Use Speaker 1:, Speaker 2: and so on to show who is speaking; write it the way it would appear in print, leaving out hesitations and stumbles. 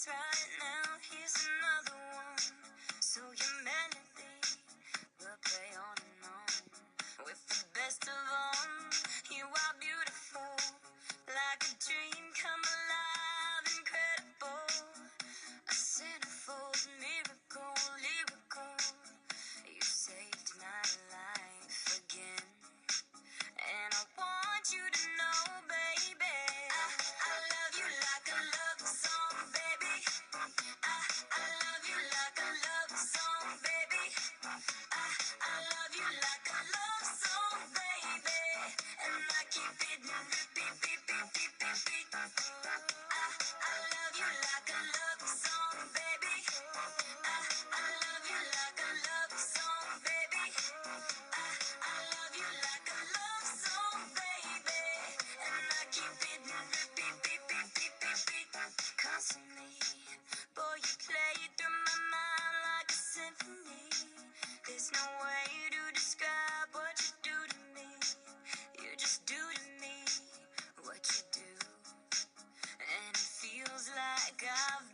Speaker 1: this right now. Here's another one. So your melody will play on and on. With the best of all, you are beautiful, like a dream come alive, incredible. A centerfold miracle, lyrical. You saved my life again. And I want you to know, baby, I love you like a love song, baby. I love you like a love song, baby. I love you like a love song, baby. And I keep it repeat, beep, beep, beep, beep, beep. I love you like a love song, baby. I love you like a love song, baby. I love you like a love song, baby. And I keep it repeat, beep, beep, beep, beep, beep. Constantly, boy, you play through my mind like a symphony. There's no way to describe what you do to me. You just do to me what you do. And it feels like I've